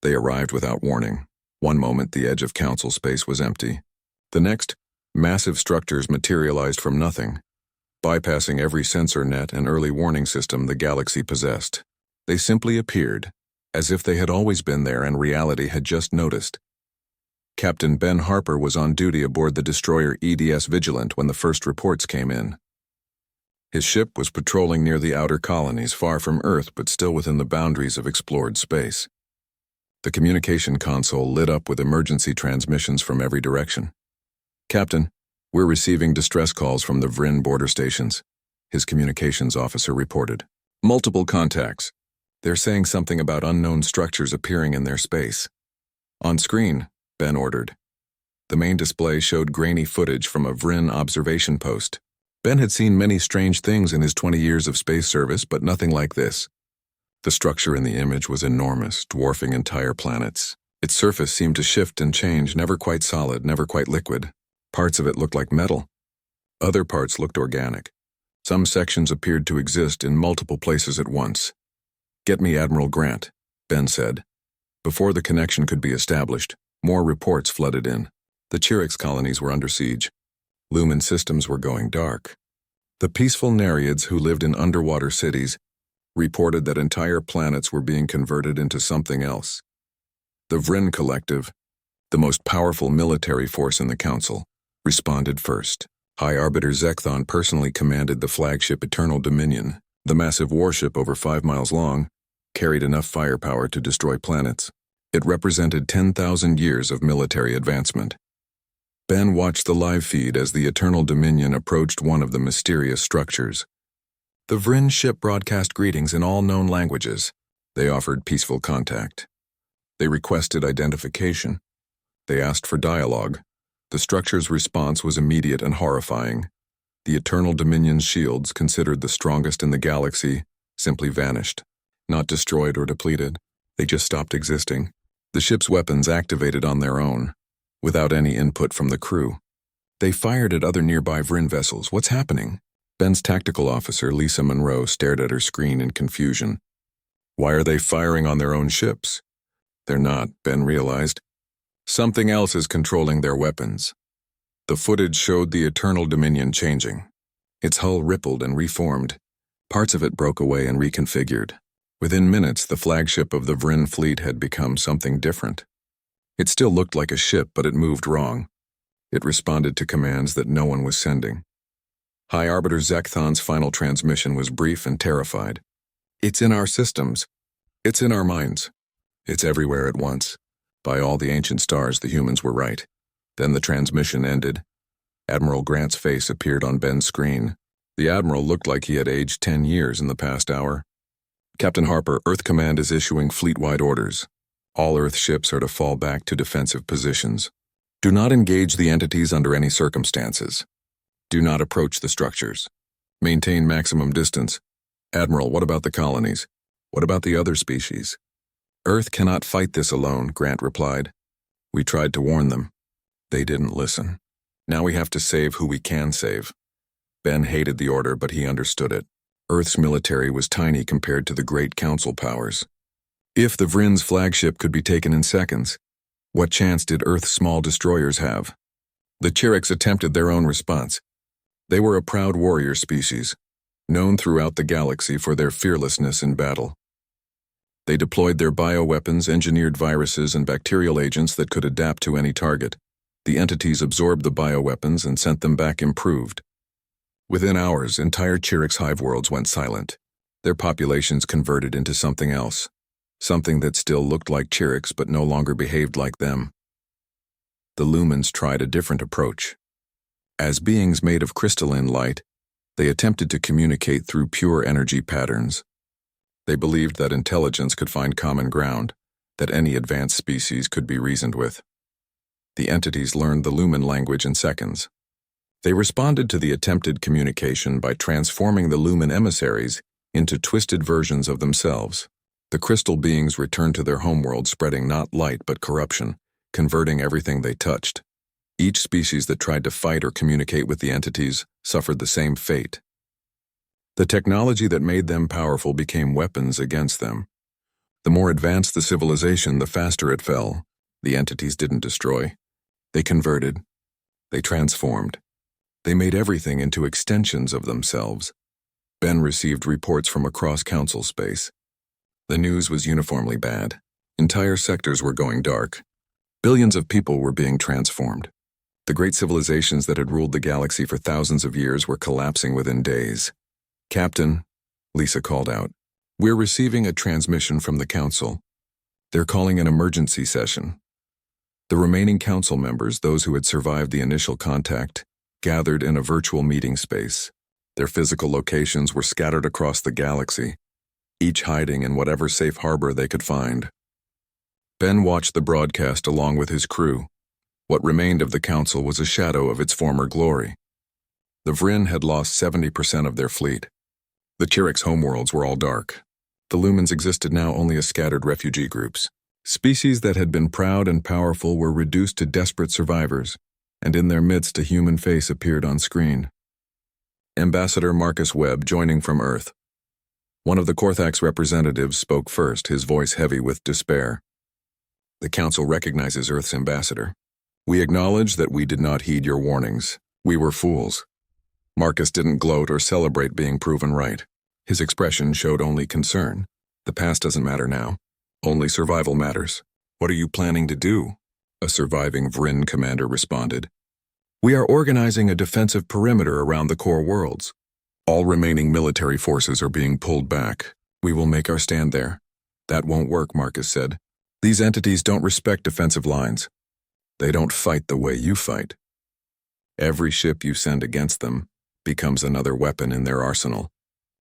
They arrived without warning. One moment, the edge of council space was empty. The next, massive structures materialized from nothing, bypassing every sensor net and early warning system the galaxy possessed. They simply appeared, as if they had always been there and reality had just noticed. Captain Ben Harper was on duty aboard the destroyer EDS Vigilant when the first reports came in. His ship was patrolling near the outer colonies, far from Earth but still within the boundaries of explored space. The communication console lit up with emergency transmissions from every direction. "Captain, we're receiving distress calls from the Vryn border stations," his communications officer reported. "Multiple contacts. They're saying something about unknown structures appearing in their space." "On screen," Ben ordered. The main display showed grainy footage from a Vryn observation post. Ben had seen many strange things in his 20 years of space service, but nothing like this. The structure in the image was enormous, dwarfing entire planets. Its surface seemed to shift and change, never quite solid, never quite liquid. Parts of it looked like metal. Other parts looked organic. Some sections appeared to exist in multiple places at once. "Get me Admiral Grant," Ben said. Before the connection could be established, more reports flooded in. The Chirix colonies were under siege. Lumen systems were going dark. The peaceful Nereids who lived in underwater cities reported that entire planets were being converted into something else. The Vryn Collective, the most powerful military force in the Council, responded first. High Arbiter Zekthon personally commanded the flagship Eternal Dominion. The massive warship, over 5 miles long, carried enough firepower to destroy planets. It represented 10,000 years of military advancement. Ben watched the live feed as the Eternal Dominion approached one of the mysterious structures. The Vryn ship broadcast greetings in all known languages. They offered peaceful contact. They requested identification. They asked for dialogue. The structure's response was immediate and horrifying. The Eternal Dominion's shields, considered the strongest in the galaxy, simply vanished. Not destroyed or depleted. They just stopped existing. The ship's weapons activated on their own, without any input from the crew. They fired at other nearby Vryn vessels. "What's happening?" Ben's tactical officer, Lisa Monroe, stared at her screen in confusion. "Why are they firing on their own ships?" "They're not," Ben realized. "Something else is controlling their weapons." The footage showed the Eternal Dominion changing. Its hull rippled and reformed. Parts of it broke away and reconfigured. Within minutes, the flagship of the Vryn fleet had become something different. It still looked like a ship, but it moved wrong. It responded to commands that no one was sending. High Arbiter Zekthon's final transmission was brief and terrified. "It's in our systems. It's in our minds. It's everywhere at once. By all the ancient stars, the humans were right." Then the transmission ended. Admiral Grant's face appeared on Ben's screen. The Admiral looked like he had aged 10 years in the past hour. "Captain Harper, Earth Command is issuing fleet-wide orders. All Earth ships are to fall back to defensive positions. Do not engage the entities under any circumstances. Do not approach the structures. Maintain maximum distance. Admiral, what about the colonies? What about the other species?" "Earth cannot fight this alone," Grant replied. "We tried to warn them. They didn't listen. Now we have to save who we can save." Ben hated the order, but he understood it. Earth's military was tiny compared to the great Council powers. If the Vryn's flagship could be taken in seconds, what chance did Earth's small destroyers have? The Chirix attempted their own response. They were a proud warrior species, known throughout the galaxy for their fearlessness in battle. They deployed their bioweapons, engineered viruses, and bacterial agents that could adapt to any target. The entities absorbed the bioweapons and sent them back improved. Within hours, entire Chirix hive worlds went silent. Their populations converted into something else. Something that still looked like Chirix but no longer behaved like them. The Lumens tried a different approach. As beings made of crystalline light, they attempted to communicate through pure energy patterns. They believed that intelligence could find common ground, that any advanced species could be reasoned with. The entities learned the Lumen language in seconds. They responded to the attempted communication by transforming the Lumen emissaries into twisted versions of themselves. The crystal beings returned to their homeworld, spreading not light but corruption, converting everything they touched. Each species that tried to fight or communicate with the entities suffered the same fate. The technology that made them powerful became weapons against them. The more advanced the civilization, the faster it fell. The entities didn't destroy. They converted. They transformed. They made everything into extensions of themselves. Ben received reports from across council space. The news was uniformly bad. Entire sectors were going dark. Billions of people were being transformed. The great civilizations that had ruled the galaxy for thousands of years were collapsing within days. "Captain," Lisa called out, "we're receiving a transmission from the council. They're calling an emergency session." The remaining council members, those who had survived the initial contact, gathered in a virtual meeting space. Their physical locations were scattered across the galaxy, each hiding in whatever safe harbor they could find. Ben watched the broadcast along with his crew. What remained of the council was a shadow of its former glory. The Vryn had lost 70% of their fleet. The Chiric's homeworlds were all dark. The Lumens existed now only as scattered refugee groups. Species that had been proud and powerful were reduced to desperate survivors, and in their midst a human face appeared on screen. Ambassador Marcus Webb, joining from Earth. One of the Korthax representatives spoke first, his voice heavy with despair. "The Council recognizes Earth's ambassador. We acknowledge that we did not heed your warnings. We were fools." Marcus didn't gloat or celebrate being proven right. His expression showed only concern. "The past doesn't matter now. Only survival matters." "What are you planning to do?" a surviving Vryn commander responded. "We are organizing a defensive perimeter around the core worlds. All remaining military forces are being pulled back. We will make our stand there." "That won't work," Marcus said. "These entities don't respect defensive lines. They don't fight the way you fight. Every ship you send against them becomes another weapon in their arsenal.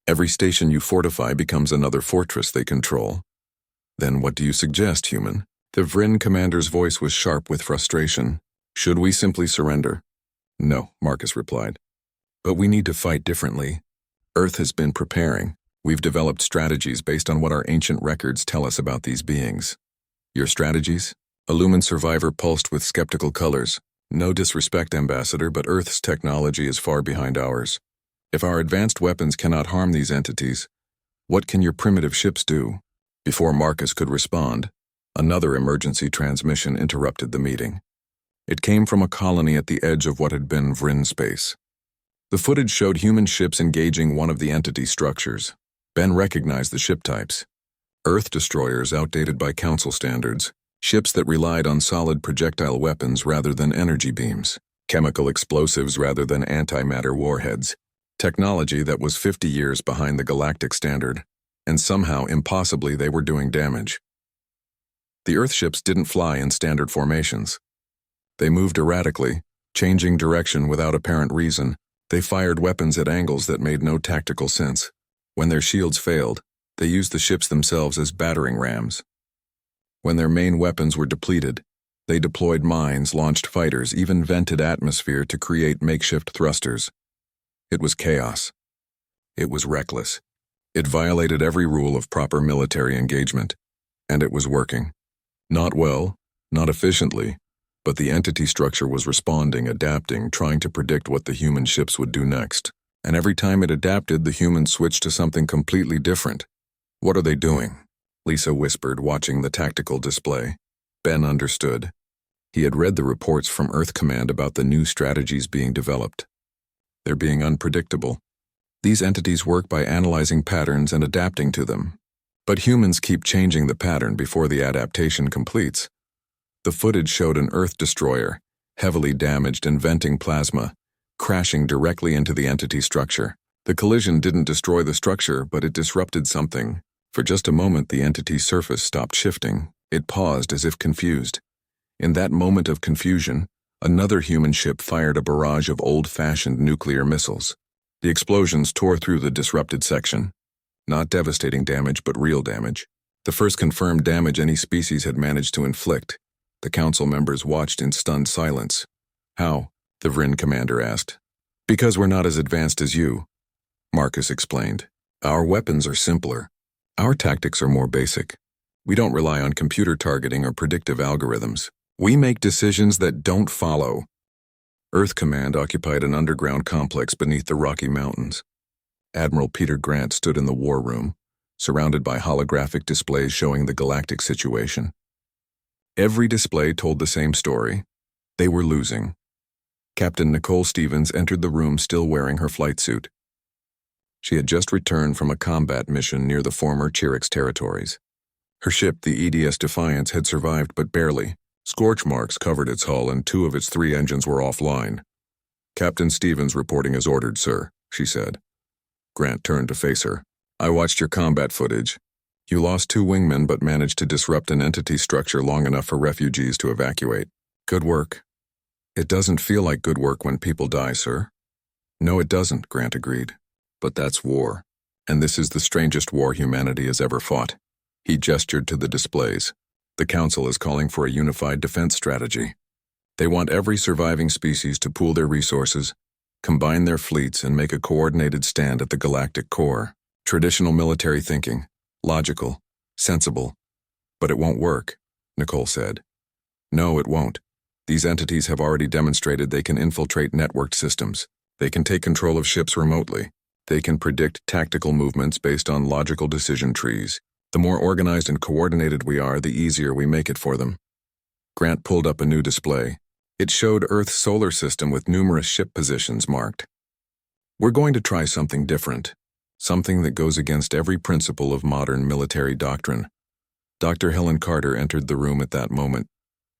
Every station you fortify becomes another fortress they control. Then what do you suggest, human?" The Vryn commander's voice was sharp with frustration. "Should we simply surrender?" "No," Marcus replied. "But we need to fight differently. Earth has been preparing. We've developed strategies based on what our ancient records tell us about these beings." "Your strategies?" A Lumen survivor pulsed with skeptical colors. "No disrespect, Ambassador, but Earth's technology is far behind ours. If our advanced weapons cannot harm these entities, what can your primitive ships do?" Before Marcus could respond, another emergency transmission interrupted the meeting. It came from a colony at the edge of what had been Vryn space. The footage showed human ships engaging one of the entity structures. Ben recognized the ship types. Earth destroyers outdated by council standards, ships that relied on solid projectile weapons rather than energy beams, chemical explosives rather than antimatter warheads, technology that was 50 years behind the galactic standard, and somehow, impossibly, they were doing damage. The Earth ships didn't fly in standard formations. They moved erratically, changing direction without apparent reason. They fired weapons at angles that made no tactical sense. When their shields failed, they used the ships themselves as battering rams. When their main weapons were depleted, they deployed mines, launched fighters, even vented atmosphere to create makeshift thrusters. It was chaos. It was reckless. It violated every rule of proper military engagement. And it was working. Not well, not efficiently, but the entity structure was responding, adapting, trying to predict what the human ships would do next. And every time it adapted, the humans switched to something completely different. "What are they doing?" Lisa whispered, watching the tactical display. Ben understood. He had read the reports from Earth Command about the new strategies being developed. They're being unpredictable. These entities work by analyzing patterns and adapting to them. But humans keep changing the pattern before the adaptation completes. The footage showed an Earth destroyer, heavily damaged and venting plasma, crashing directly into the entity structure. The collision didn't destroy the structure, but it disrupted something. For just a moment, the entity's surface stopped shifting. It paused as if confused. In that moment of confusion, another human ship fired a barrage of old-fashioned nuclear missiles. The explosions tore through the disrupted section. Not devastating damage, but real damage. The first confirmed damage any species had managed to inflict. The council members watched in stunned silence. "How?" the Vryn commander asked. "Because we're not as advanced as you," Marcus explained. "Our weapons are simpler. Our tactics are more basic. We don't rely on computer targeting or predictive algorithms. We make decisions that don't follow." Earth Command occupied an underground complex beneath the Rocky Mountains. Admiral Peter Grant stood in the war room, surrounded by holographic displays showing the galactic situation. Every display told the same story. They were losing. Captain Nicole Stevens entered the room still wearing her flight suit. She had just returned from a combat mission near the former Chirix territories. Her ship, the EDS Defiance, had survived but barely. Scorch marks covered its hull and 2 of its 3 engines were offline. "Captain Stevens reporting as ordered, sir," she said. Grant turned to face her. "I watched your combat footage. You lost 2 wingmen but managed to disrupt an entity structure long enough for refugees to evacuate. Good work." "It doesn't feel like good work when people die, sir." "No, it doesn't," Grant agreed. "But that's war. And this is the strangest war humanity has ever fought." He gestured to the displays. "The Council is calling for a unified defense strategy. They want every surviving species to pool their resources, combine their fleets, and make a coordinated stand at the galactic core. Traditional military thinking. Logical. Sensible. But it won't work," Nicole said. "No, it won't. These entities have already demonstrated they can infiltrate networked systems. They can take control of ships remotely. They can predict tactical movements based on logical decision trees. The more organized and coordinated we are, the easier we make it for them." Grant pulled up a new display. It showed Earth's solar system with numerous ship positions marked. "We're going to try something different. Something that goes against every principle of modern military doctrine." Dr. Helen Carter entered the room at that moment,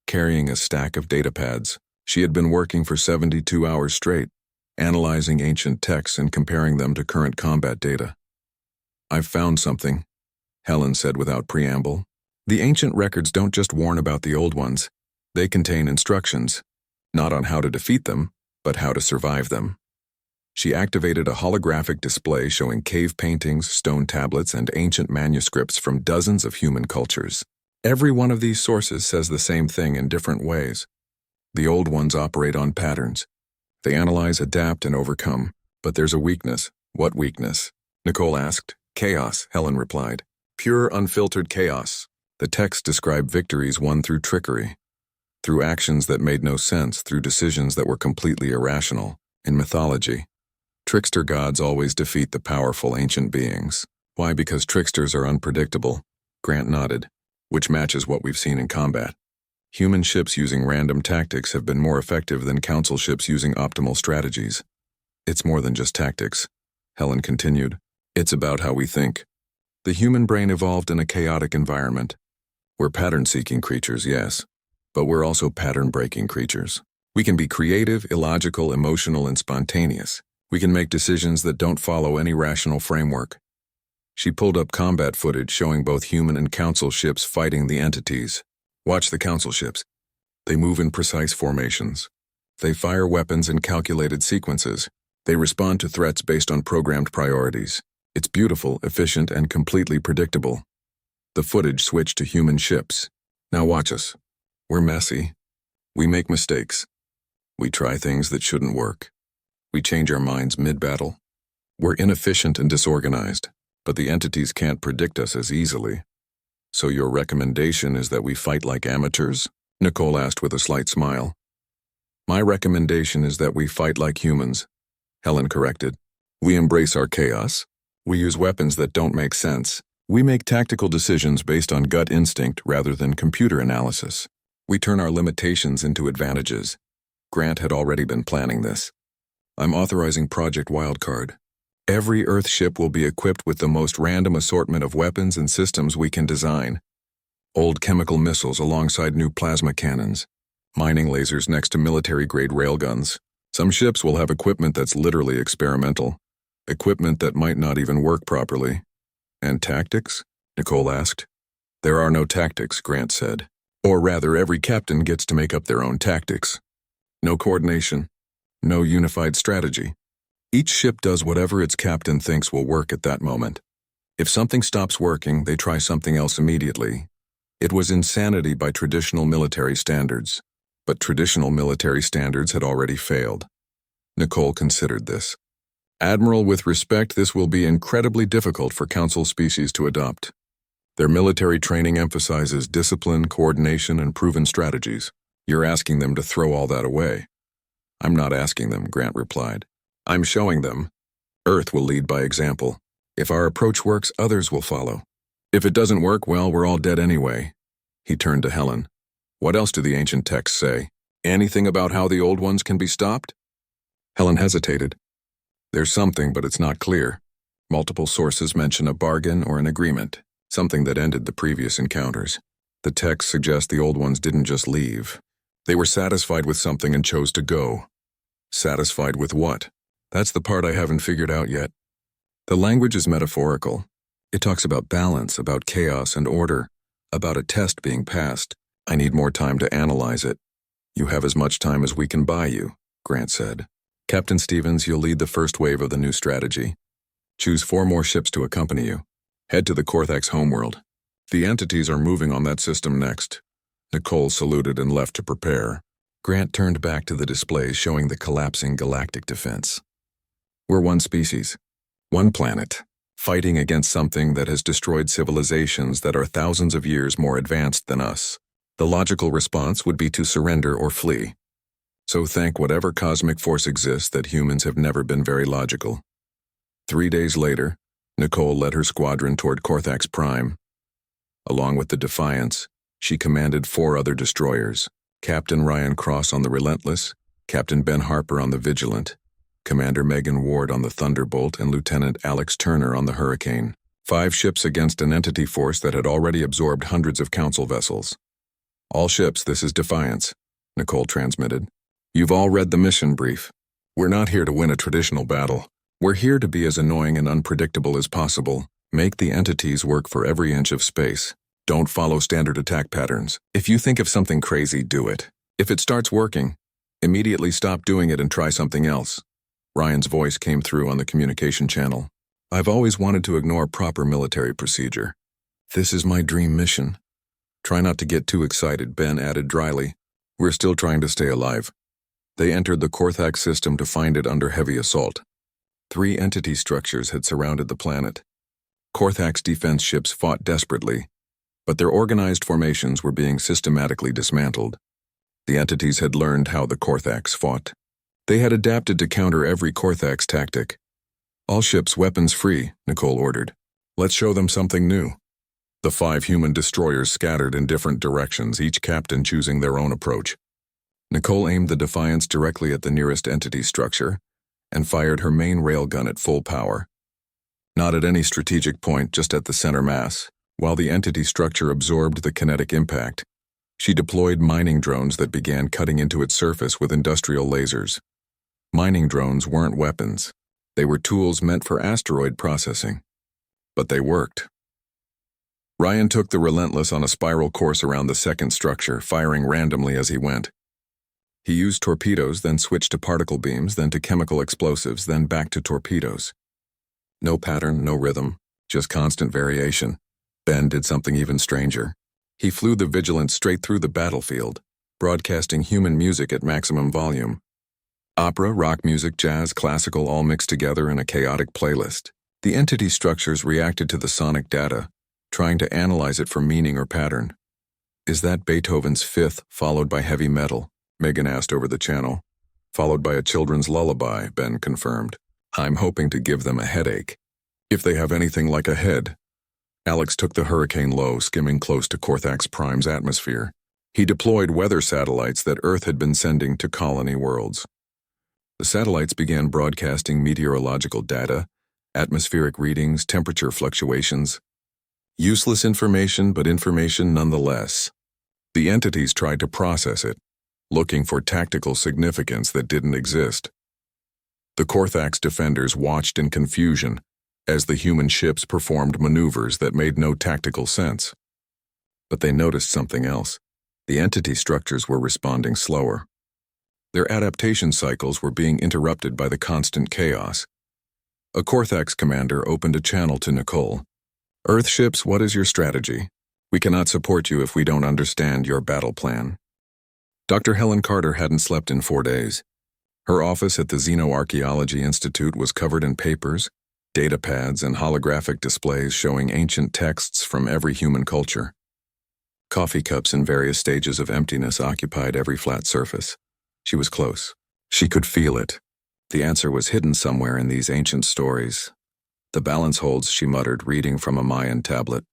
carrying a stack of data pads. She had been working for 72 hours straight, analyzing ancient texts and comparing them to current combat data. "I've found something," Helen said without preamble. "The ancient records don't just warn about the old ones. They contain instructions, not on how to defeat them, but how to survive them." She activated a holographic display showing cave paintings, stone tablets, and ancient manuscripts from dozens of human cultures. Every one of these sources says the same thing in different ways. The old ones operate on patterns. They analyze, adapt, and overcome. But there's a weakness. "What weakness?" Nicole asked. "Chaos," Helen replied. "Pure, unfiltered chaos." The text described victories won through trickery, through actions that made no sense, through decisions that were completely irrational. In mythology, trickster gods always defeat the powerful ancient beings. Why? Because tricksters are unpredictable. Grant nodded, which matches what we've seen in combat. Human ships using random tactics have been more effective than Council ships using optimal strategies. "It's more than just tactics," Helen continued. "It's about how we think. The human brain evolved in a chaotic environment. We're pattern-seeking creatures, yes, but we're also pattern-breaking creatures. We can be creative, illogical, emotional, and spontaneous. We can make decisions that don't follow any rational framework." She pulled up combat footage showing both human and Council ships fighting the entities. "Watch the Council ships. They move in precise formations. They fire weapons in calculated sequences. They respond to threats based on programmed priorities. It's beautiful, efficient, and completely predictable." The footage switched to human ships. "Now watch us. We're messy. We make mistakes. We try things that shouldn't work. We change our minds mid-battle. We're inefficient and disorganized, but the entities can't predict us as easily." "So your recommendation is that we fight like amateurs?" Nicole asked with a slight smile. "My recommendation is that we fight like humans," Helen corrected. "We embrace our chaos. We use weapons that don't make sense. We make tactical decisions based on gut instinct rather than computer analysis. We turn our limitations into advantages." Grant had already been planning this. "I'm authorizing Project Wildcard. Every Earth ship will be equipped with the most random assortment of weapons and systems we can design. Old chemical missiles alongside new plasma cannons. Mining lasers next to military-grade railguns. Some ships will have equipment that's literally experimental. Equipment that might not even work properly." "And tactics?" Nicole asked. "There are no tactics," Grant said. "Or rather, every captain gets to make up their own tactics. No coordination. No unified strategy. Each ship does whatever its captain thinks will work at that moment. If something stops working, they try something else immediately. It was insanity by traditional military standards. But traditional military standards had already failed." Nicole considered this. "Admiral, with respect, this will be incredibly difficult for Council species to adopt. Their military training emphasizes discipline, coordination, and proven strategies. You're asking them to throw all that away." "I'm not asking them," Grant replied. "I'm showing them. Earth will lead by example. If our approach works, others will follow. If it doesn't work, well, we're all dead anyway. He turned to Helen. What else do the ancient texts say? Anything about how the old ones can be stopped? Helen hesitated. There's something, but it's not clear. Multiple sources mention a bargain or an agreement, something that ended the previous encounters. The texts suggest the old ones didn't just leave. They were satisfied with something and chose to go. Satisfied with what? That's the part I haven't figured out yet. The language is metaphorical. It talks about balance, about chaos and order, about a test being passed. I need more time to analyze it. You have as much time as we can buy you, Grant said. Captain Stevens, you'll lead the first wave of the new strategy. Choose 4 more ships to accompany you. Head to the Korthax homeworld. The entities are moving on that system next. Nicole saluted and left to prepare. Grant turned back to the displays showing the collapsing galactic defense. We're one species, one planet, fighting against something that has destroyed civilizations that are thousands of years more advanced than us. The logical response would be to surrender or flee. So thank whatever cosmic force exists that humans have never been very logical. 3 days later, Nicole led her squadron toward Korthax Prime. Along with the Defiance, she commanded 4 other destroyers, Captain Ryan Cross on the Relentless, Captain Ben Harper on the Vigilant, Commander Megan Ward on the Thunderbolt, and Lieutenant Alex Turner on the Hurricane. 5 ships against an entity force that had already absorbed hundreds of Council vessels. All ships, this is Defiance, Nicole transmitted. You've all read the mission brief. We're not here to win a traditional battle. We're here to be as annoying and unpredictable as possible. Make the entities work for every inch of space. Don't follow standard attack patterns. If you think of something crazy, do it. If it starts working, immediately stop doing it and try something else. Ryan's voice came through on the communication channel. I've always wanted to ignore proper military procedure. This is my dream mission. Try not to get too excited, Ben added dryly. We're still trying to stay alive. They entered the Korthax system to find it under heavy assault. 3 entity structures had surrounded the planet. Korthax defense ships fought desperately, but their organized formations were being systematically dismantled. The entities had learned how the Korthax fought. They had adapted to counter every Korthax tactic. All ships weapons free, Nicole ordered. Let's show them something new. The 5 human destroyers scattered in different directions, each captain choosing their own approach. Nicole aimed the Defiance directly at the nearest entity structure and fired her main railgun at full power. Not at any strategic point, just at the center mass. While the entity structure absorbed the kinetic impact, she deployed mining drones that began cutting into its surface with industrial lasers. Mining drones weren't weapons. They were tools meant for asteroid processing. But they worked. Ryan took the Relentless on a spiral course around the second structure, firing randomly as he went. He used torpedoes, then switched to particle beams, then to chemical explosives, then back to torpedoes. No pattern, no rhythm, just constant variation. Ben did something even stranger. He flew the Vigilant straight through the battlefield, broadcasting human music at maximum volume. Opera, rock music, jazz, classical, all mixed together in a chaotic playlist. The entity structures reacted to the sonic data, trying to analyze it for meaning or pattern. Is that Beethoven's Fifth, followed by heavy metal? Megan asked over the channel. Followed by a children's lullaby, Ben confirmed. I'm hoping to give them a headache. If they have anything like a head. Alex took the Hurricane low, skimming close to Korthax Prime's atmosphere. He deployed weather satellites that Earth had been sending to colony worlds. The satellites began broadcasting meteorological data, atmospheric readings, temperature fluctuations. Useless information, but information nonetheless. The entities tried to process it, looking for tactical significance that didn't exist. The Korthax defenders watched in confusion as the human ships performed maneuvers that made no tactical sense. But they noticed something else. The entity structures were responding slower. Their adaptation cycles were being interrupted by the constant chaos. A Korthax commander opened a channel to Nicole. Earth ships, what is your strategy? We cannot support you if we don't understand your battle plan. Dr. Helen Carter hadn't slept in 4 days. Her office at the Xenoarchaeology Institute was covered in papers, data pads, and holographic displays showing ancient texts from every human culture. Coffee cups in various stages of emptiness occupied every flat surface. She was close. She could feel it. The answer was hidden somewhere in these ancient stories. The balance holds, she muttered, reading from a Mayan tablet.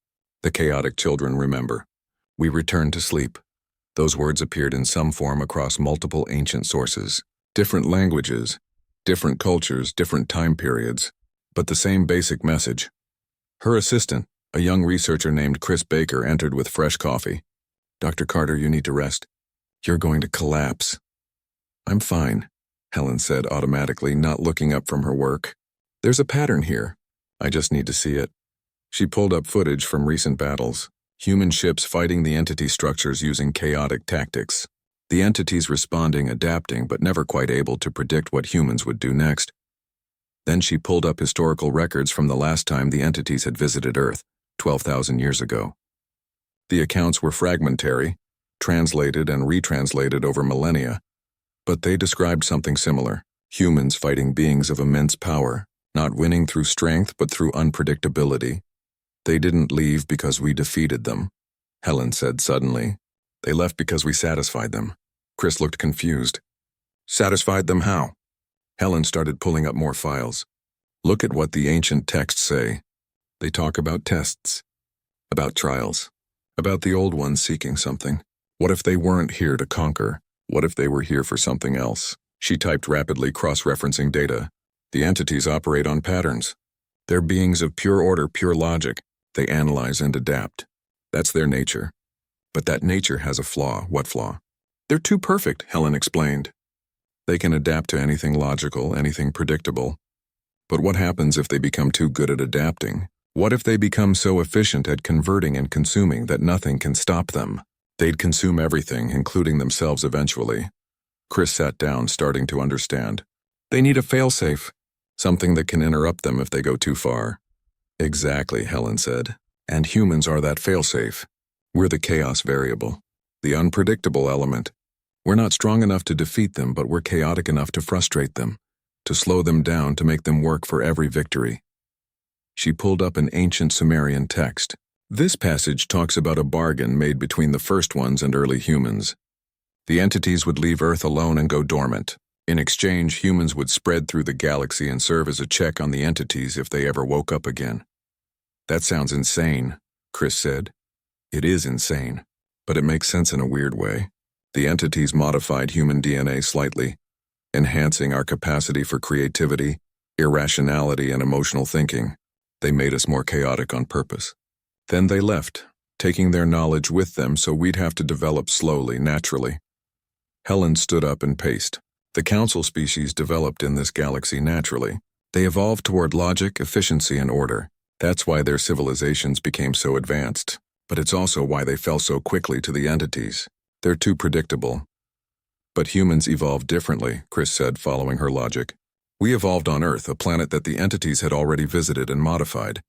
The chaotic children remember. We return to sleep. Those words appeared in some form across multiple ancient sources. Different languages, different cultures, different time periods, but the same basic message. Her assistant, a young researcher named Chris Baker, entered with fresh coffee. Dr. Carter, you need to rest. You're going to collapse. I'm fine, Helen said automatically, not looking up from her work. There's a pattern here. I just need to see it. She pulled up footage from recent battles. Human ships fighting the entity structures using chaotic tactics. The entities responding, adapting, but never quite able to predict what humans would do next. Then she pulled up historical records from the last time the entities had visited Earth, 12,000 years ago. The accounts were fragmentary, translated and retranslated over millennia, but they described something similar. Humans fighting beings of immense power, not winning through strength but through unpredictability. They didn't leave because we defeated them, Helen said suddenly. They left because we satisfied them. Chris looked confused. Satisfied them how? Helen started pulling up more files. Look at what the ancient texts say. They talk about tests, about trials, about the old ones seeking something. What if they weren't here to conquer? What if they were here for something else? She typed rapidly, cross-referencing data. The entities operate on patterns. They're beings of pure order, pure logic. They analyze and adapt. That's their nature. But that nature has a flaw. What flaw? They're too perfect, Helen explained. They can adapt to anything logical, anything predictable. But what happens if they become too good at adapting? What if they become so efficient at converting and consuming that nothing can stop them? They'd consume everything, including themselves eventually. Chris sat down, starting to understand. They need a failsafe, something that can interrupt them if they go too far. Exactly, Helen said. And humans are that failsafe. We're the chaos variable, the unpredictable element. We're not strong enough to defeat them, but we're chaotic enough to frustrate them, to slow them down, to make them work for every victory. She pulled up an ancient Sumerian text. This passage talks about a bargain made between the first ones and early humans. The entities would leave Earth alone and go dormant. In exchange, humans would spread through the galaxy and serve as a check on the entities if they ever woke up again. That sounds insane, Chris said. It is insane, but it makes sense in a weird way. The entities modified human DNA slightly, enhancing our capacity for creativity, irrationality, and emotional thinking. They made us more chaotic on purpose. Then they left, taking their knowledge with them so we'd have to develop slowly, naturally. Helen stood up and paced. The council species developed in this galaxy naturally. They evolved toward logic, efficiency, and order. That's why their civilizations became so advanced. But it's also why they fell so quickly to the entities. They're too predictable. But humans evolved differently, Chris said, following her logic. We evolved on Earth, a planet that the entities had already visited and modified.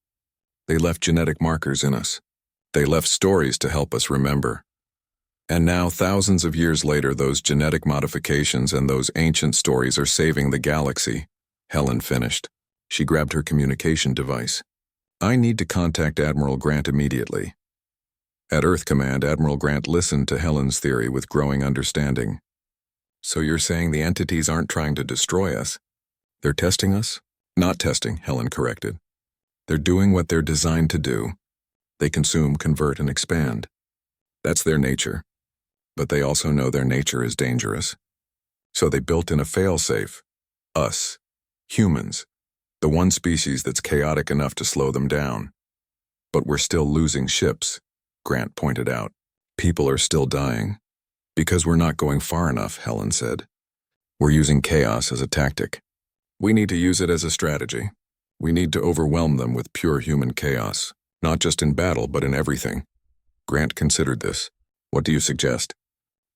They left genetic markers in us. They left stories to help us remember. And now, thousands of years later, those genetic modifications and those ancient stories are saving the galaxy. Helen finished. She grabbed her communication device. I need to contact Admiral Grant immediately. At Earth Command, Admiral Grant listened to Helen's theory with growing understanding. So you're saying the entities aren't trying to destroy us? They're testing us? Not testing, Helen corrected. They're doing what they're designed to do. They consume, convert, and expand. That's their nature. But they also know their nature is dangerous. So they built in a failsafe. Us. Humans. The one species that's chaotic enough to slow them down. But we're still losing ships, Grant pointed out. People are still dying. Because we're not going far enough, Helen said. We're using chaos as a tactic. We need to use it as a strategy. We need to overwhelm them with pure human chaos, not just in battle, but in everything. Grant considered this. What do you suggest?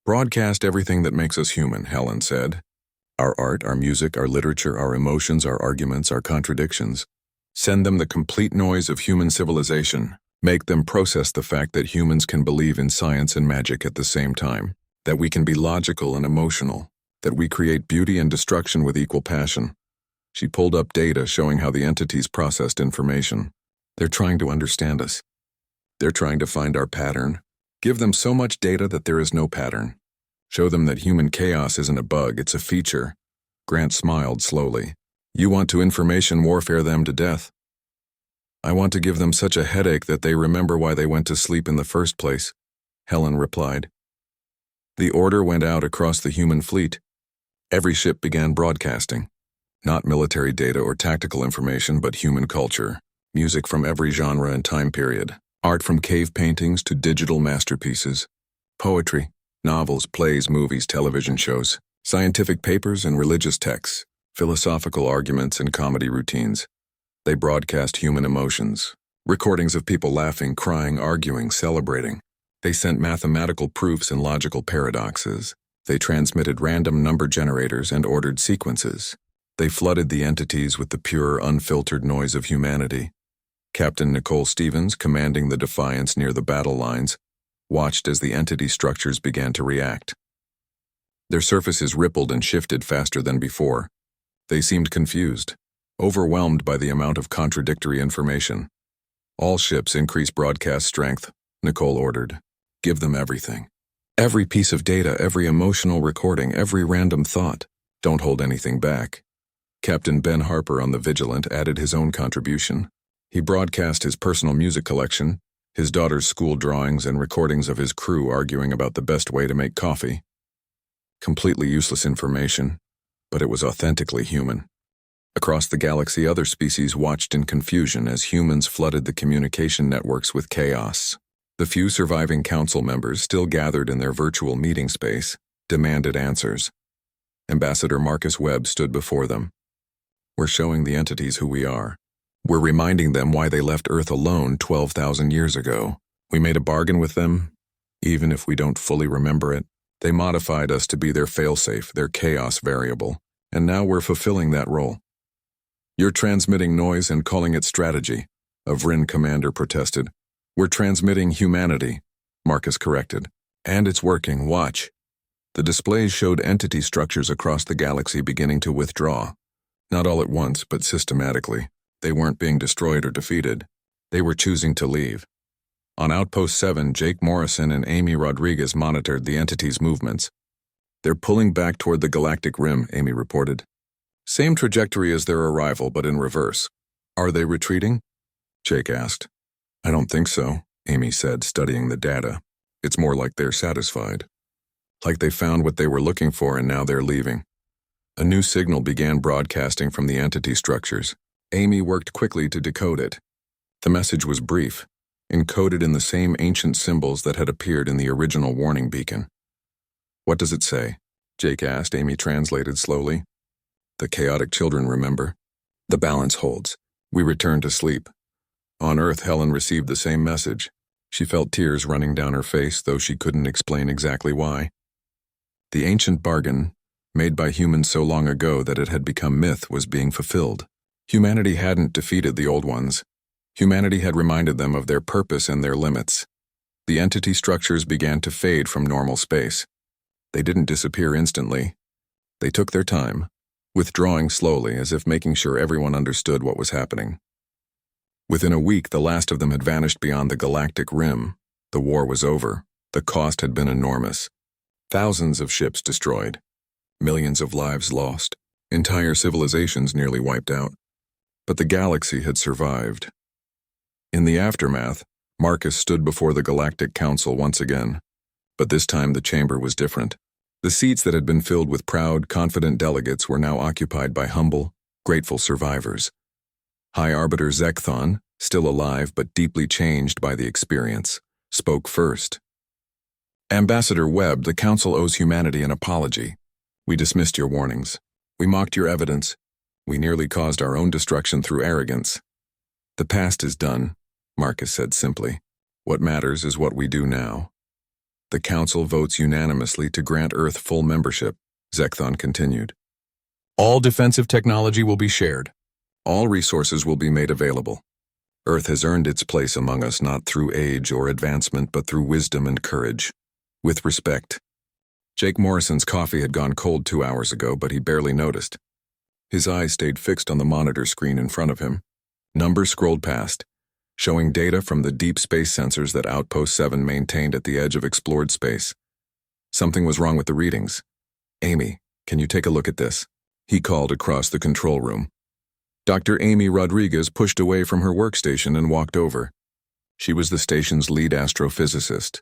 Broadcast everything that makes us human, Helen said. Our art, our music, our literature, our emotions, our arguments, our contradictions. Send them the complete noise of human civilization. Make them process the fact that humans can believe in science and magic at the same time. That we can be logical and emotional. That we create beauty and destruction with equal passion. She pulled up data showing how the entities processed information. They're trying to understand us. They're trying to find our pattern. Give them so much data that there is no pattern. Show them that human chaos isn't a bug, it's a feature. Grant smiled slowly. You want to information warfare them to death? I want to give them such a headache that they remember why they went to sleep in the first place, Helen replied. The order went out across the human fleet. Every ship began broadcasting. Not military data or tactical information, but human culture. Music from every genre and time period. Art from cave paintings to digital masterpieces. Poetry, novels, plays, movies, television shows. Scientific papers and religious texts. Philosophical arguments and comedy routines. They broadcast human emotions. Recordings of people laughing, crying, arguing, celebrating. They sent mathematical proofs and logical paradoxes. They transmitted random number generators and ordered sequences. They flooded the entities with the pure, unfiltered noise of humanity. Captain Nicole Stevens, commanding the Defiance near the battle lines, watched as the entity structures began to react. Their surfaces rippled and shifted faster than before. They seemed confused, overwhelmed by the amount of contradictory information. All ships increase broadcast strength, Nicole ordered. Give them everything. Every piece of data, every emotional recording, every random thought. Don't hold anything back. Captain Ben Harper on the Vigilant added his own contribution. He broadcast his personal music collection, his daughter's school drawings and recordings of his crew arguing about the best way to make coffee. Completely useless information, but it was authentically human. Across the galaxy, other species watched in confusion as humans flooded the communication networks with chaos. The few surviving council members, still gathered in their virtual meeting space, demanded answers. Ambassador Marcus Webb stood before them. We're showing the entities who we are. We're reminding them why they left Earth alone 12,000 years ago. We made a bargain with them, even if we don't fully remember it. They modified us to be their failsafe, their chaos variable, and now we're fulfilling that role. You're transmitting noise and calling it strategy, a Vryn commander protested. We're transmitting humanity, Marcus corrected. And it's working, watch. The displays showed entity structures across the galaxy beginning to withdraw. Not all at once, but systematically. They weren't being destroyed or defeated. They were choosing to leave. On Outpost 7, Jake Morrison and Amy Rodriguez monitored the entity's movements. They're pulling back toward the galactic rim, Amy reported. Same trajectory as their arrival, but in reverse. Are they retreating? Jake asked. I don't think so, Amy said, studying the data. It's more like they're satisfied. Like they found what they were looking for and now they're leaving. A new signal began broadcasting from the entity structures. Amy worked quickly to decode it. The message was brief, encoded in the same ancient symbols that had appeared in the original warning beacon. What does it say? Jake asked. Amy translated slowly. The chaotic children remember. The balance holds. We return to sleep. On Earth, Helen received the same message. She felt tears running down her face, though she couldn't explain exactly why. The ancient bargain, made by humans so long ago that it had become myth, was being fulfilled. Humanity hadn't defeated the old ones. Humanity had reminded them of their purpose and their limits. The entity structures began to fade from normal space. They didn't disappear instantly. They took their time, withdrawing slowly as if making sure everyone understood what was happening. Within a week, the last of them had vanished beyond the galactic rim. The war was over. The cost had been enormous. Thousands of ships destroyed. Millions of lives lost. Entire civilizations nearly wiped out. But the galaxy had survived. In the aftermath, Marcus stood before the Galactic Council once again. But this time the chamber was different. The seats that had been filled with proud, confident delegates were now occupied by humble, grateful survivors. High Arbiter Zekthon, still alive but deeply changed by the experience, spoke first. Ambassador Webb, the Council owes humanity an apology. We dismissed your warnings. We mocked your evidence. We nearly caused our own destruction through arrogance. The past is done, Marcus said simply. What matters is what we do now. The Council votes unanimously to grant Earth full membership, Zekthon continued. All defensive technology will be shared. All resources will be made available. Earth has earned its place among us not through age or advancement, but through wisdom and courage. With respect. Jake Morrison's coffee had gone cold 2 hours ago, but he barely noticed. His eyes stayed fixed on the monitor screen in front of him. Numbers scrolled past, showing data from the deep space sensors that Outpost 7 maintained at the edge of explored space. Something was wrong with the readings. Amy, can you take a look at this? He called across the control room. Dr. Amy Rodriguez pushed away from her workstation and walked over. She was the station's lead astrophysicist,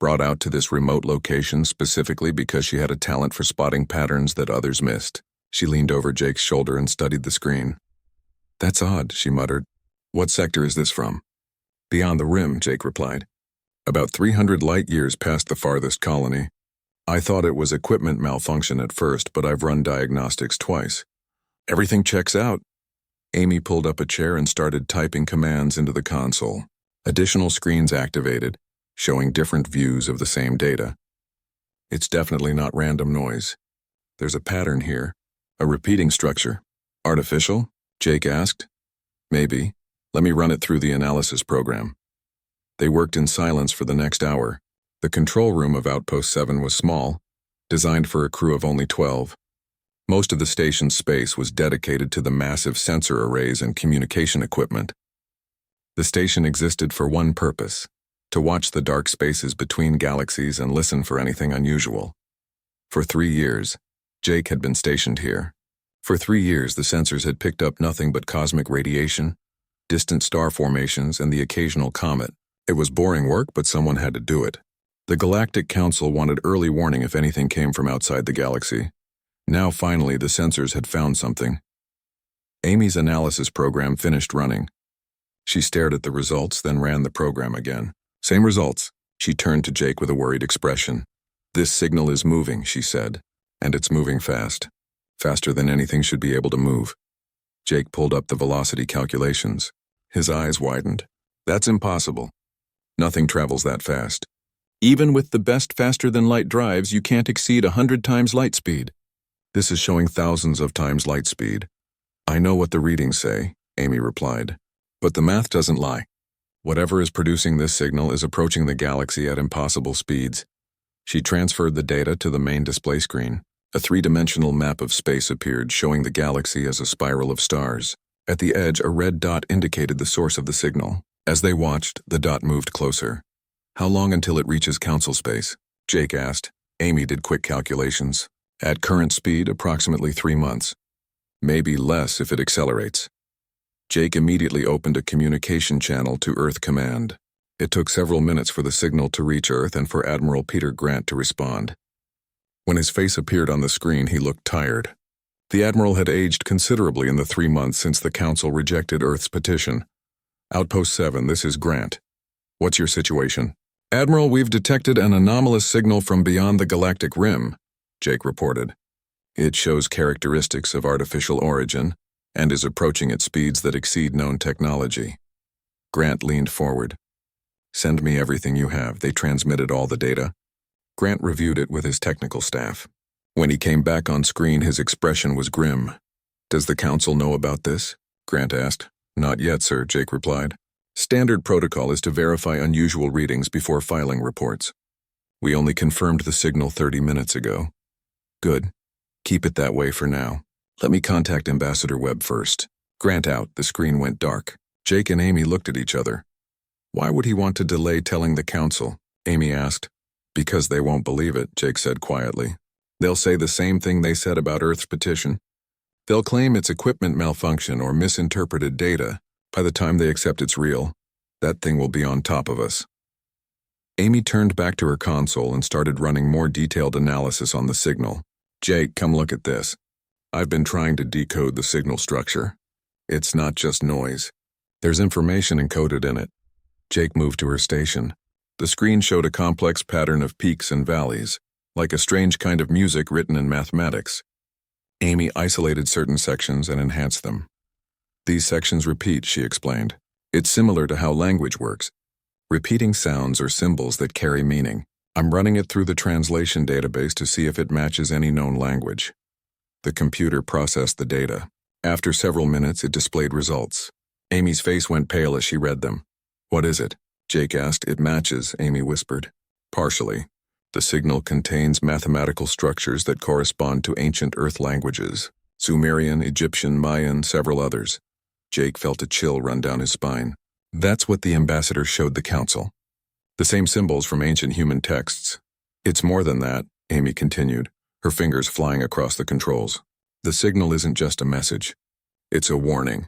brought out to this remote location specifically because she had a talent for spotting patterns that others missed. She leaned over Jake's shoulder and studied the screen. "That's odd," she muttered. "What sector is this from?" "Beyond the rim," Jake replied. "About 300 light-years past the farthest colony. I thought it was equipment malfunction at first, but I've run diagnostics twice. Everything checks out." Amy pulled up a chair and started typing commands into the console. Additional screens activated, showing different views of the same data. "It's definitely not random noise. There's a pattern here, a repeating structure." "Artificial?" Jake asked. "Maybe. Let me run it through the analysis program." They worked in silence for the next hour. The control room of Outpost 7 was small, designed for a crew of only 12. Most of the station's space was dedicated to the massive sensor arrays and communication equipment. The station existed for one purpose: to watch the dark spaces between galaxies and listen for anything unusual. For 3 years, Jake had been stationed here. For 3 years, the sensors had picked up nothing but cosmic radiation, distant star formations, and the occasional comet. It was boring work, but someone had to do it. The Galactic Council wanted early warning if anything came from outside the galaxy. Now finally, the sensors had found something. Amy's analysis program finished running. She stared at the results, then ran the program again. "Same results." She turned to Jake with a worried expression. "This signal is moving," she said, "and it's moving fast. Faster than anything should be able to move." Jake pulled up the velocity calculations. His eyes widened. "That's impossible. Nothing travels that fast. Even with the best faster-than-light drives, you can't exceed 100 times light speed. This is showing thousands of times light speed." "I know what the readings say," Amy replied, "but the math doesn't lie. Whatever is producing this signal is approaching the galaxy at impossible speeds." She transferred the data to the main display screen. A 3-dimensional map of space appeared, showing the galaxy as a spiral of stars. At the edge, a red dot indicated the source of the signal. As they watched, the dot moved closer. "How long until it reaches Council space?" Jake asked. Amy did quick calculations. "At current speed, approximately 3 months. Maybe less if it accelerates." Jake immediately opened a communication channel to Earth Command. It took several minutes for the signal to reach Earth and for Admiral Peter Grant to respond. When his face appeared on the screen, he looked tired. The Admiral had aged considerably in the 3 months since the Council rejected Earth's petition. "Outpost 7, this is Grant. What's your situation?" "Admiral, we've detected an anomalous signal from beyond the galactic rim," Jake reported. "It shows characteristics of artificial origin and is approaching at speeds that exceed known technology." Grant leaned forward. "Send me everything you have." They transmitted all the data. Grant reviewed it with his technical staff. When he came back on screen, his expression was grim. "Does the Council know about this?" Grant asked. "Not yet, sir," Jake replied. "Standard protocol is to verify unusual readings before filing reports. We only confirmed the signal 30 minutes ago." "Good. Keep it that way for now. Let me contact Ambassador Webb first." Grant out, the screen went dark. Jake and Amy looked at each other. "Why would he want to delay telling the Council?" Amy asked. "Because they won't believe it," Jake said quietly. "They'll say the same thing they said about Earth's petition. They'll claim it's equipment malfunction or misinterpreted data. By the time they accept it's real, that thing will be on top of us." Amy turned back to her console and started running more detailed analysis on the signal. "Jake, come look at this. I've been trying to decode the signal structure. It's not just noise. There's information encoded in it." Jake moved to her station. The screen showed a complex pattern of peaks and valleys, like a strange kind of music written in mathematics. Amy isolated certain sections and enhanced them. "These sections repeat," she explained. "It's similar to how language works. Repeating sounds or symbols that carry meaning. I'm running it through the translation database to see if it matches any known language." The computer processed the data. After several minutes, it displayed results. Amy's face went pale as she read them. "What is it?" Jake asked. "It matches," Amy whispered. "Partially. The signal contains mathematical structures that correspond to ancient Earth languages. Sumerian, Egyptian, Mayan, several others." Jake felt a chill run down his spine. "That's what the ambassador showed the Council. The same symbols from ancient human texts." "It's more than that," Amy continued, her fingers flying across the controls. "The signal isn't just a message. It's a warning.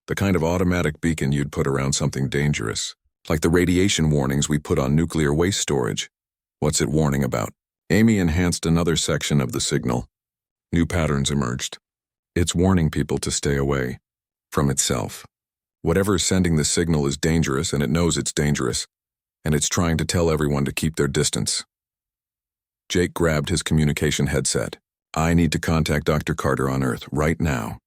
The kind of automatic beacon you'd put around something dangerous, like the radiation warnings we put on nuclear waste storage. What's it warning about? Amy enhanced another section of the signal. New patterns emerged. It's warning people to stay away from itself. Whatever's sending the signal is dangerous, and it knows it's dangerous, and it's trying to tell everyone to keep their distance. Jake grabbed his communication headset. I need to contact Dr. Carter on Earth right now.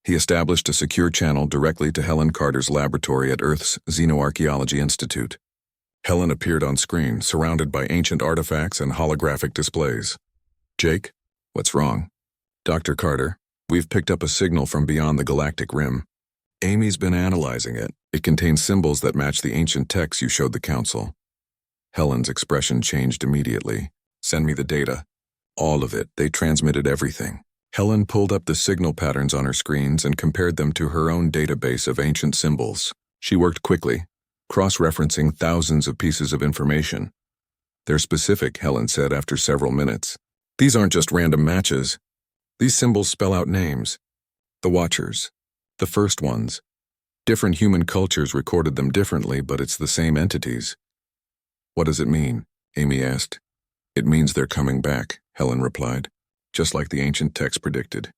He established a secure channel directly to Helen Carter's laboratory at Earth's Xenoarchaeology Institute. Helen appeared on screen, surrounded by ancient artifacts and holographic displays. Jake, what's wrong? Dr. Carter, we've picked up a signal from beyond the galactic rim. Amy's been analyzing it. It contains symbols that match the ancient texts you showed the Council. Helen's expression changed immediately. Send me the data. All of it. They transmitted everything. Helen pulled up the signal patterns on her screens and compared them to her own database of ancient symbols. She worked quickly, cross-referencing thousands of pieces of information. They're specific, Helen said after several minutes. These aren't just random matches. These symbols spell out names. The Watchers. The first ones. Different human cultures recorded them differently, but it's the same entities. What does it mean? Amy asked. It means they're coming back, Helen replied, just like the ancient text predicted.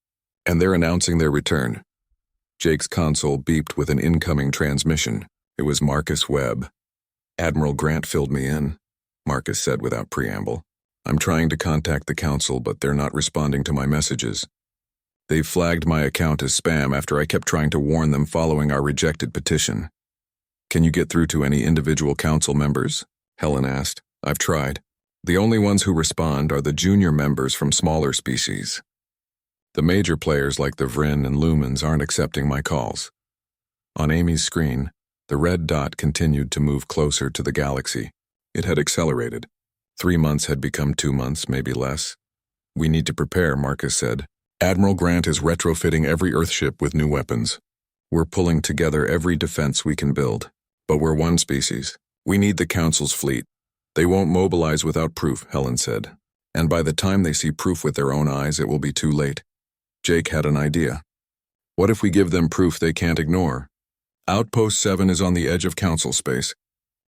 And they're announcing their return. Jake's console beeped with an incoming transmission. It was Marcus Webb. Admiral Grant filled me in, Marcus said without preamble. I'm trying to contact the Council, but they're not responding to my messages. They've flagged my account as spam after I kept trying to warn them following our rejected petition. Can you get through to any individual Council members? Helen asked. I've tried. The only ones who respond are the junior members from smaller species. The major players like the Vryn and Lumens aren't accepting my calls. On Amy's screen, the red dot continued to move closer to the galaxy. It had accelerated. 3 months had become 2 months, maybe less. We need to prepare, Marcus said. Admiral Grant is retrofitting every Earthship with new weapons. We're pulling together every defense we can build. But we're one species. We need the Council's fleet. They won't mobilize without proof, Helen said. And by the time they see proof with their own eyes, it will be too late. Jake had an idea. What if we give them proof they can't ignore? Outpost 7 is on the edge of Council space.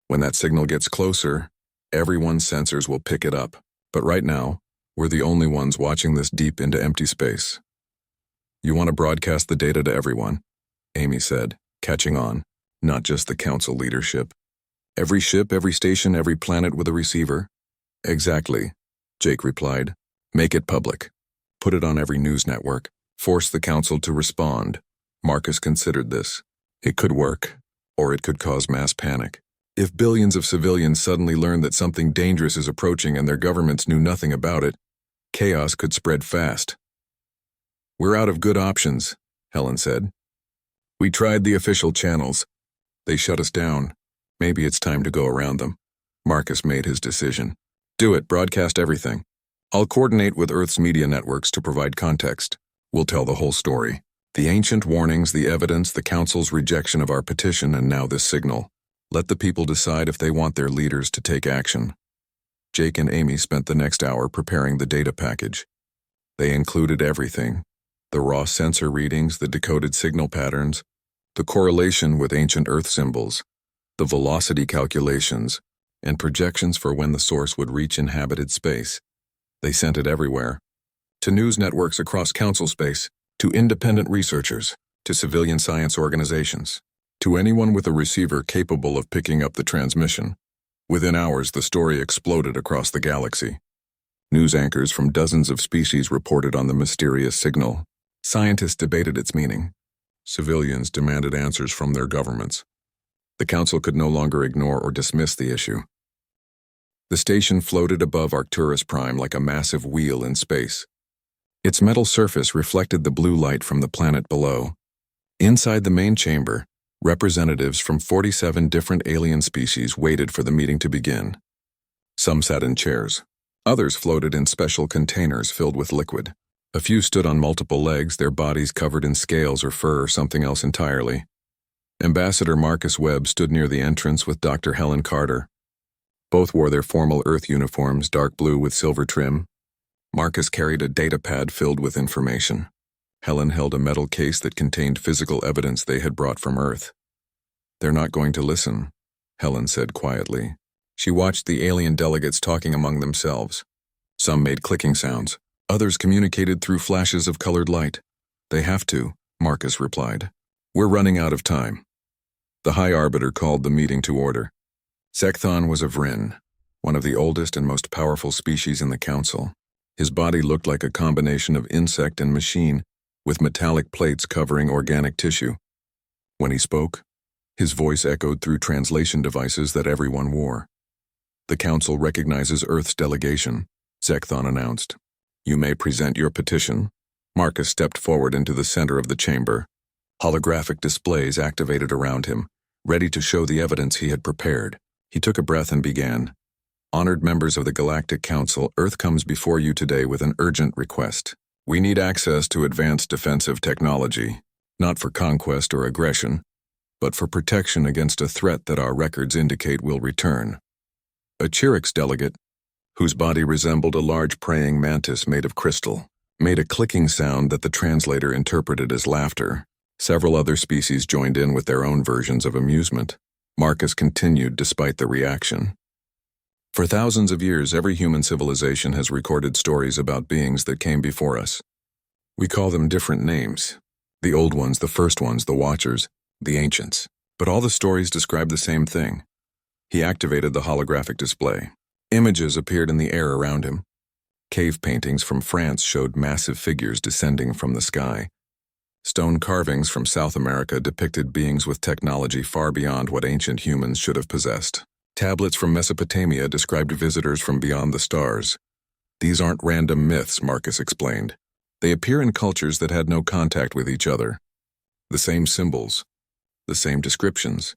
When that signal gets closer, everyone's sensors will pick it up. But right now, we're the only ones watching this deep into empty space. You want to broadcast the data to everyone, Amy said, catching on, not just the Council leadership. Every ship, every station, every planet with a receiver? Exactly, Jake replied. Make it public. Put it on every news network. Force the Council to respond. Marcus considered this. It could work, or it could cause mass panic. If billions of civilians suddenly learn that something dangerous is approaching and their governments knew nothing about it, chaos could spread fast. We're out of good options, Helen said. We tried the official channels. They shut us down. Maybe it's time to go around them. Marcus made his decision. Do it, broadcast everything. I'll coordinate with Earth's media networks to provide context. We'll tell the whole story. The ancient warnings, the evidence, the Council's rejection of our petition, and now this signal. Let the people decide if they want their leaders to take action. Jake and Amy spent the next hour preparing the data package. They included everything. The raw sensor readings, the decoded signal patterns, the correlation with ancient Earth symbols, the velocity calculations, and projections for when the source would reach inhabited space. They sent it everywhere. To news networks across Council space, to independent researchers, to civilian science organizations, to anyone with a receiver capable of picking up the transmission. Within hours, the story exploded across the galaxy. News anchors from dozens of species reported on the mysterious signal. Scientists debated its meaning. Civilians demanded answers from their governments. The Council could no longer ignore or dismiss the issue. The station floated above Arcturus Prime like a massive wheel in space. Its metal surface reflected the blue light from the planet below. Inside the main chamber, representatives from 47 different alien species waited for the meeting to begin. Some sat in chairs. Others floated in special containers filled with liquid. A few stood on multiple legs, their bodies covered in scales or fur or something else entirely. Ambassador Marcus Webb stood near the entrance with Dr. Helen Carter. Both wore their formal Earth uniforms, dark blue with silver trim. Marcus carried a data pad filled with information. Helen held a metal case that contained physical evidence they had brought from Earth. "They're not going to listen," Helen said quietly. She watched the alien delegates talking among themselves. Some made clicking sounds. Others communicated through flashes of colored light. "They have to," Marcus replied. "We're running out of time." The High Arbiter called the meeting to order. Zekthon was a Vryn, one of the oldest and most powerful species in the Council. His body looked like a combination of insect and machine, with metallic plates covering organic tissue. When he spoke, his voice echoed through translation devices that everyone wore. "The Council recognizes Earth's delegation," Zekthon announced. "You may present your petition." Marcus stepped forward into the center of the chamber. Holographic displays activated around him, ready to show the evidence he had prepared. He took a breath and began. "Honored members of the Galactic Council, Earth comes before you today with an urgent request. We need access to advanced defensive technology, not for conquest or aggression, but for protection against a threat that our records indicate will return." A Chirix delegate, whose body resembled a large praying mantis made of crystal, made a clicking sound that the translator interpreted as laughter. Several other species joined in with their own versions of amusement. Marcus continued despite the reaction. "For thousands of years, every human civilization has recorded stories about beings that came before us. We call them different names. The old ones, the first ones, the Watchers, the Ancients. But all the stories describe the same thing." He activated the holographic display. Images appeared in the air around him. Cave paintings from France showed massive figures descending from the sky. Stone carvings from South America depicted beings with technology far beyond what ancient humans should have possessed. Tablets from Mesopotamia described visitors from beyond the stars. "These aren't random myths," Marcus explained. "They appear in cultures that had no contact with each other. The same symbols, the same descriptions,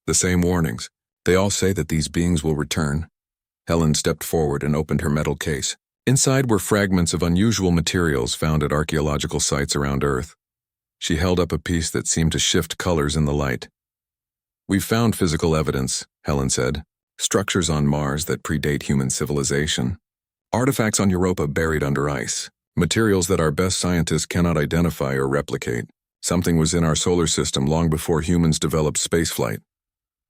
the same warnings. They all say that these beings will return." Helen stepped forward and opened her metal case. Inside were fragments of unusual materials found at archaeological sites around Earth. She held up a piece that seemed to shift colors in the light. "We've found physical evidence," Helen said. "Structures on Mars that predate human civilization. Artifacts on Europa buried under ice. Materials that our best scientists cannot identify or replicate. Something was in our solar system long before humans developed spaceflight."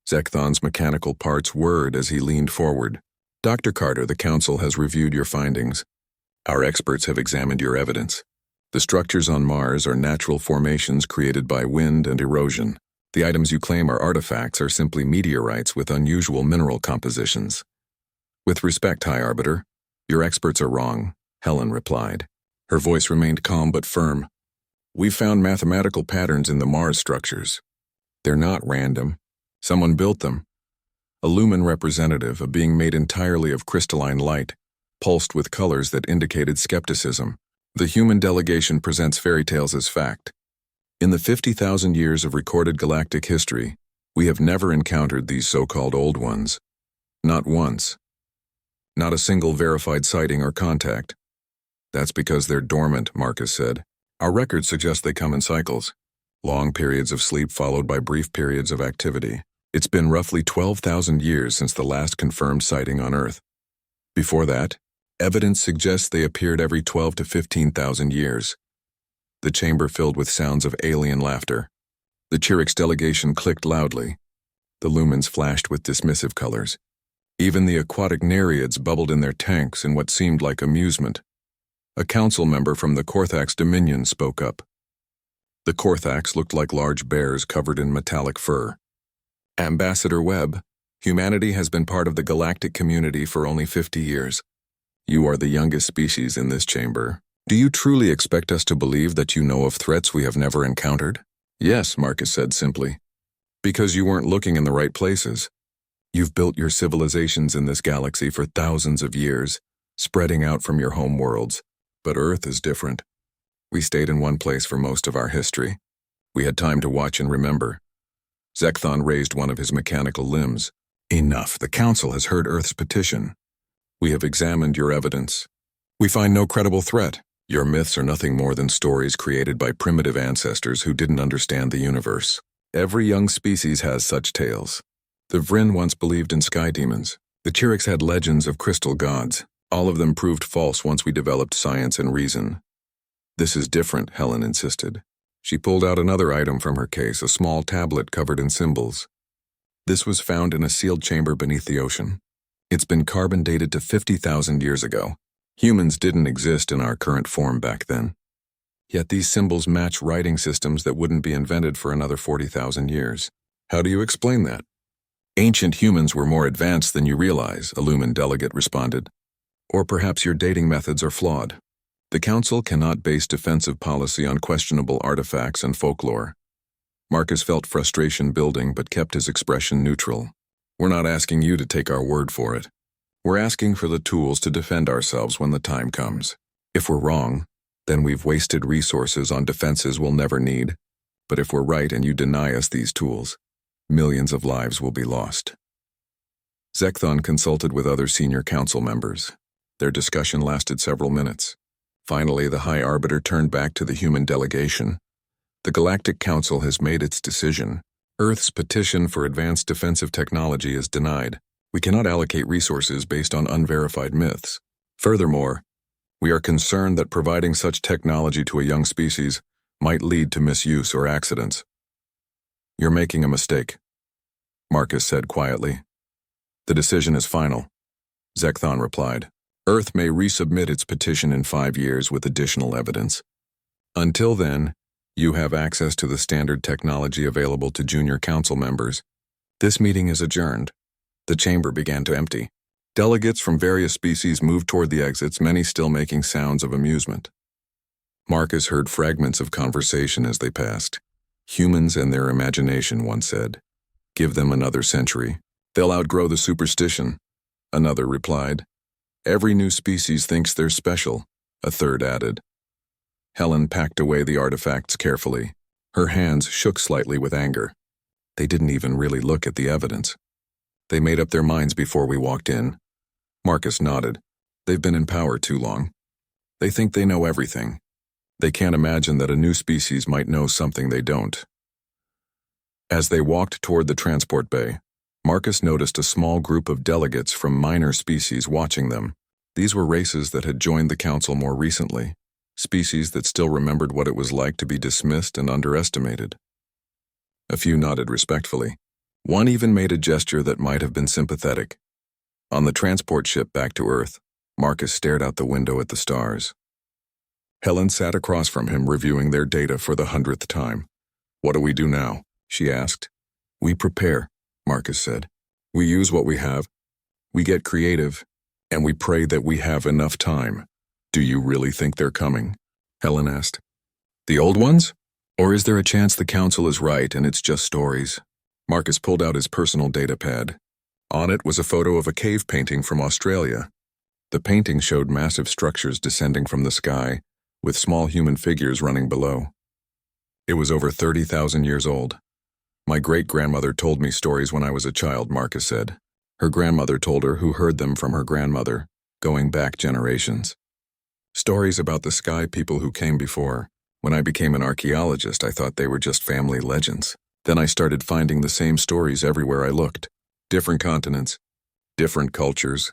Zekthon's mechanical parts whirred as he leaned forward. "Dr. Carter, the Council has reviewed your findings. Our experts have examined your evidence. The structures on Mars are natural formations created by wind and erosion. The items you claim are artifacts are simply meteorites with unusual mineral compositions." "With respect, High Arbiter, your experts are wrong," Helen replied. Her voice remained calm but firm. "We've found mathematical patterns in the Mars structures. They're not random. Someone built them. A lumen representative, a being made entirely of crystalline light, pulsed with colors that indicated skepticism. The human delegation presents fairy tales as fact. In the 50,000 years of recorded galactic history, we have never encountered these so-called old ones. Not once. Not a single verified sighting or contact. That's because they're dormant," Marcus said. "Our records suggest they come in cycles. Long periods of sleep followed by brief periods of activity. It's been roughly 12,000 years since the last confirmed sighting on Earth. Before that, evidence suggests they appeared every 12 to 15,000 years." The chamber filled with sounds of alien laughter. The Chirix delegation clicked loudly. The lumens flashed with dismissive colors. Even the aquatic nereids bubbled in their tanks in what seemed like amusement. A council member from the Korthax Dominion spoke up. The Korthax looked like large bears covered in metallic fur. "Ambassador Webb, humanity has been part of the galactic community for only 50 years. You are the youngest species in this chamber. Do you truly expect us to believe that you know of threats we have never encountered?" "Yes," Marcus said simply. "Because you weren't looking in the right places. You've built your civilizations in this galaxy for thousands of years, spreading out from your home worlds. But Earth is different. We stayed in one place for most of our history. We had time to watch and remember." Zekthon raised one of his mechanical limbs. "Enough. The Council has heard Earth's petition. We have examined your evidence. We find no credible threat. Your myths are nothing more than stories created by primitive ancestors who didn't understand the universe. Every young species has such tales. The Vryn once believed in sky demons. The Chirix had legends of crystal gods. All of them proved false once we developed science and reason. This is different, Helen insisted. She pulled out another item from her case, a small tablet covered in symbols. This was found in a sealed chamber beneath the ocean. It's been carbon dated to 50,000 years ago. Humans didn't exist in our current form back then. Yet these symbols match writing systems that wouldn't be invented for another 40,000 years. How do you explain that? Ancient humans were more advanced than you realize, a Lumen delegate responded. Or perhaps your dating methods are flawed. The Council cannot base defensive policy on questionable artifacts and folklore. Marcus felt frustration building but kept his expression neutral. We're not asking you to take our word for it. We're asking for the tools to defend ourselves when the time comes. If we're wrong, then we've wasted resources on defenses we'll never need. But if we're right and you deny us these tools, millions of lives will be lost. Zekthon consulted with other senior council members. Their discussion lasted several minutes. Finally, the High Arbiter turned back to the human delegation. The Galactic Council has made its decision. Earth's petition for advanced defensive technology is denied. We cannot allocate resources based on unverified myths. Furthermore, we are concerned that providing such technology to a young species might lead to misuse or accidents. You're making a mistake, Marcus said quietly. The decision is final, Zekthon replied. Earth may resubmit its petition in 5 years with additional evidence. Until then, you have access to the standard technology available to junior council members. This meeting is adjourned. The chamber began to empty. Delegates from various species moved toward the exits, many still making sounds of amusement. Marcus heard fragments of conversation as they passed. Humans and their imagination, one said. Give them another century. They'll outgrow the superstition, another replied. Every new species thinks they're special, a third added. Helen packed away the artifacts carefully. Her hands shook slightly with anger. They didn't even really look at the evidence. They made up their minds before we walked in. Marcus nodded. They've been in power too long. They think they know everything. They can't imagine that a new species might know something they don't. As they walked toward the transport bay, Marcus noticed a small group of delegates from minor species watching them. These were races that had joined the council more recently, species that still remembered what it was like to be dismissed and underestimated. A few nodded respectfully. One even made a gesture that might have been sympathetic. On the transport ship back to Earth, Marcus stared out the window at the stars. Helen sat across from him, reviewing their data for the 100th time. What do we do now? She asked. We prepare, Marcus said. We use what we have. We get creative, and we pray that we have enough time. Do you really think they're coming? Helen asked. The old ones? Or is there a chance the council is right and it's just stories? Marcus pulled out his personal data pad. On it was a photo of a cave painting from Australia. The painting showed massive structures descending from the sky, with small human figures running below. It was over 30,000 years old. My great-grandmother told me stories when I was a child, Marcus said. Her grandmother told her, who heard them from her grandmother, going back generations. Stories about the sky people who came before. When I became an archaeologist, I thought they were just family legends. Then I started finding the same stories everywhere I looked. Different continents, different cultures,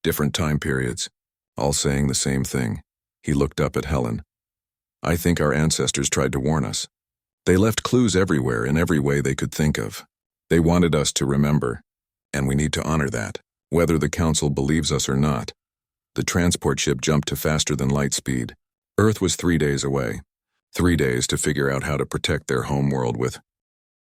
different time periods, all saying the same thing. He looked up at Helen. I think our ancestors tried to warn us. They left clues everywhere in every way they could think of. They wanted us to remember, and we need to honor that, whether the council believes us or not. The transport ship jumped to faster than light speed. Earth was 3 days away. 3 days to figure out how to protect their home world with